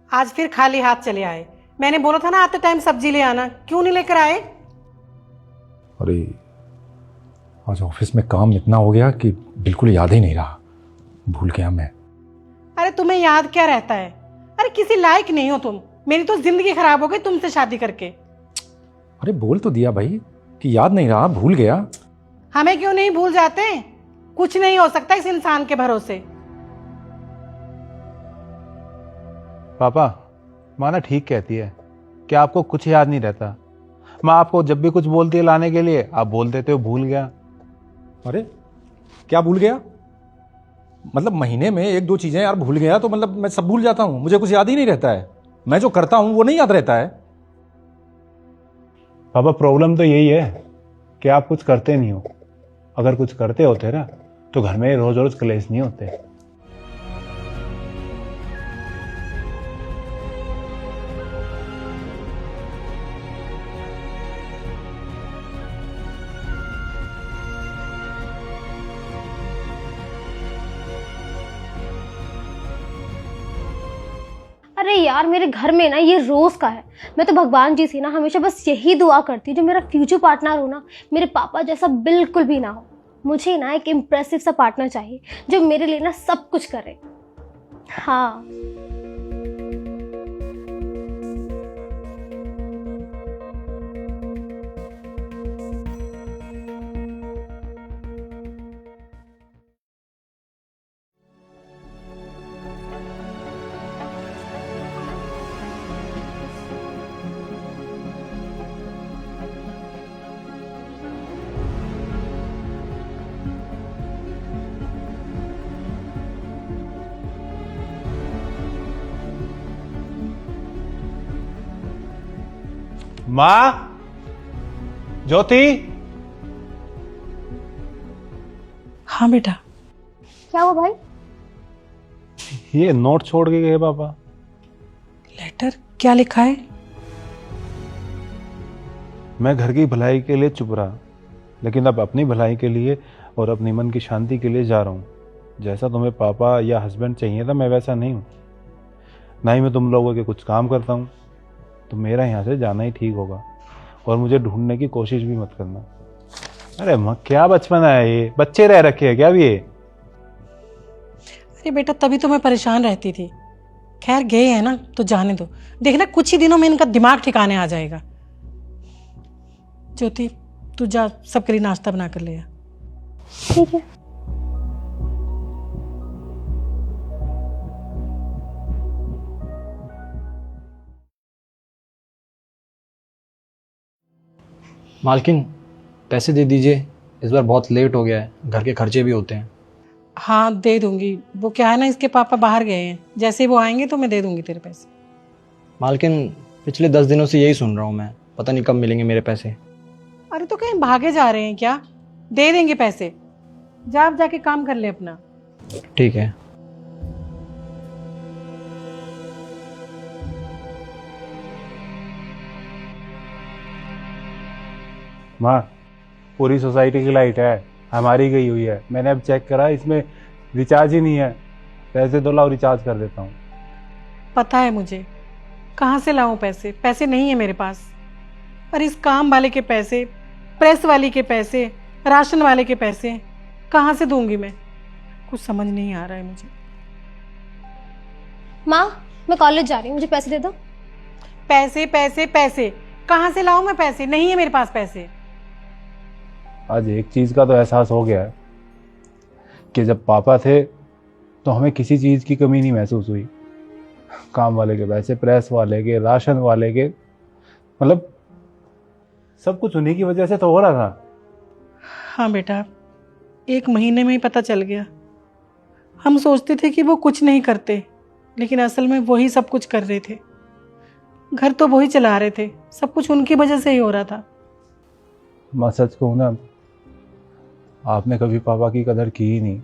आज फिर खाली हाथ चले आए। मैंने बोला था ना आते टाइम सब्जी ले आना, क्यों नहीं लेकर आए? अरे आज ऑफिस में काम इतना हो गया कि बिल्कुल याद ही नहीं रहा, भूल गया मैं। अरे तुम्हें याद क्या रहता है? अरे किसी लायक नहीं हो तुम। मेरी तो जिंदगी खराब हो गई तुमसे शादी करके। अरे बोल तो दिया भाई कि याद नहीं रहा, भूल गया। हमें क्यों नहीं भूल जाते? कुछ नहीं हो सकता इस इंसान के भरोसे। पापा, माँ ना ठीक कहती है कि आपको कुछ याद नहीं रहता। माँ आपको जब भी कुछ बोलती है लाने के लिए, आप बोल देते हो भूल गया। अरे क्या भूल गया? मतलब महीने में एक दो चीजें यार भूल गया तो मतलब मैं सब भूल जाता हूँ, मुझे कुछ याद ही नहीं रहता है। मैं जो करता हूँ वो नहीं याद रहता है। पापा प्रॉब्लम तो यही है कि आप कुछ करते नहीं हो। अगर कुछ करते होते ना तो घर में रोज रोज कलेश नहीं होते। अरे यार, मेरे घर में ना ये रोज का है। मैं तो भगवान जी से ना हमेशा बस यही दुआ करती हूँ जो मेरा फ्यूचर पार्टनर हो ना मेरे पापा जैसा बिल्कुल भी ना हो। मुझे ना एक इम्प्रेसिव सा पार्टनर चाहिए जो मेरे लिए ना सब कुछ करे। हाँ, माँ, ज्योति। हाँ बेटा। क्या हुआ भाई? ये नोट छोड़ के गए पापा। लेटर क्या लिखा है? मैं घर की भलाई के लिए चुप रहा, लेकिन अब अपनी भलाई के लिए और अपनी मन की शांति के लिए जा रहा हूँ। जैसा तुम्हें पापा या हस्बैंड चाहिए था मैं वैसा नहीं हूँ। ना ही मैं तुम लोगों के कुछ काम करता हूँ। तो मेरा यहाँ से जाना ही ठीक होगा और मुझे ढूंढने की कोशिश भी मत करना। अरे माँ, क्या बचपन है ये, बच्चे रह रखे हैं क्या अभी ये? अरे बेटा तभी तो मैं परेशान रहती थी। खैर गए हैं ना तो जाने दो, देखना कुछ ही दिनों में इनका दिमाग ठिकाने आ जाएगा। ज्योति तू जा सबके लिए नाश्ता बना कर ले आ। ठीक है। मालकिन पैसे दे दीजिए, इस बार बहुत लेट हो गया है, घर के खर्चे भी होते हैं। हाँ दे दूंगी। वो क्या है ना इसके पापा बाहर गए हैं, जैसे ही वो आएंगे तो मैं दे दूंगी तेरे पैसे। मालकिन पिछले 10 दिनों से यही सुन रहा हूँ मैं, पता नहीं कब मिलेंगे मेरे पैसे। अरे तो कहीं भागे जा रहे हैं क्या? दे देंगे पैसे। जा आप जाके काम कर ले अपना। ठीक है। माँ, पूरी सोसाइटी की लाइट है, हमारी गई हुई है। मैंने अब चेक करा, इसमें रिचार्ज ही नहीं है। पैसे दो, लाओ रिचार्ज कर देता हूँ। पता है मुझे, कहाँ से लाऊं पैसे? पैसे नहीं है मेरे पास। और इस काम वाले के पैसे, प्रेस वाली के पैसे, राशन वाले के पैसे कहाँ से दूंगी मैं? कुछ समझ नहीं आ रहा है मुझे। माँ, मैं कॉलेज जा रही हूँ, मुझे पैसे दे दो। पैसे पैसे पैसे कहाँ से लाऊं मैं? पैसे नहीं है मेरे पास पैसे। आज एक चीज का तो एहसास हो गया है कि जब पापा थे तो हमें किसी चीज की कमी नहीं महसूस हुई। काम वाले के पैसे, प्रेस वाले के, राशन वाले के, मतलब सब कुछ उन्हीं की वजह से तो हो रहा था। हाँ बेटा, एक महीने में ही पता चल गया। हम सोचते थे कि वो कुछ नहीं करते, लेकिन असल में वही सब कुछ कर रहे थे। घर तो वही चला रहे थे, सब कुछ उनकी वजह से ही हो रहा था। मैं सच कहूँ ना, आपने कभी पापा की कदर की ही नहीं।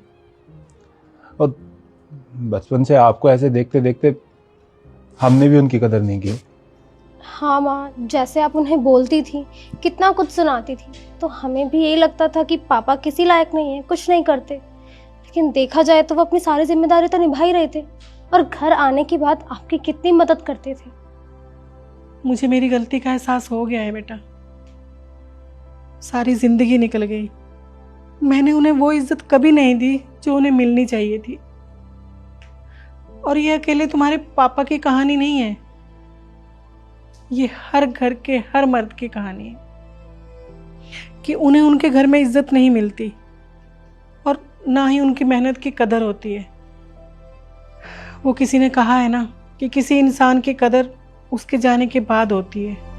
और बचपन से आपको ऐसे देखते देखते हमने भी उनकी कदर नहीं की। हाँ माँ, जैसे आप उन्हें बोलती थी, कितना कुछ सुनाती थी, तो हमें भी यही लगता था कि पापा किसी लायक नहीं है, कुछ नहीं करते। लेकिन देखा जाए तो वो अपनी सारी जिम्मेदारी तो निभा ही रहे थे। और घर आने के बाद आपकी कितनी मदद करते थे। मुझे मेरी गलती का एहसास हो गया है बेटा। सारी जिंदगी निकल गई, मैंने उन्हें वो इज्जत कभी नहीं दी जो उन्हें मिलनी चाहिए थी। और ये अकेले तुम्हारे पापा की कहानी नहीं है, ये हर घर के हर मर्द की कहानी है कि उन्हें उनके घर में इज्जत नहीं मिलती और ना ही उनकी मेहनत की कदर होती है। वो किसी ने कहा है ना कि किसी इंसान की कदर उसके जाने के बाद होती है।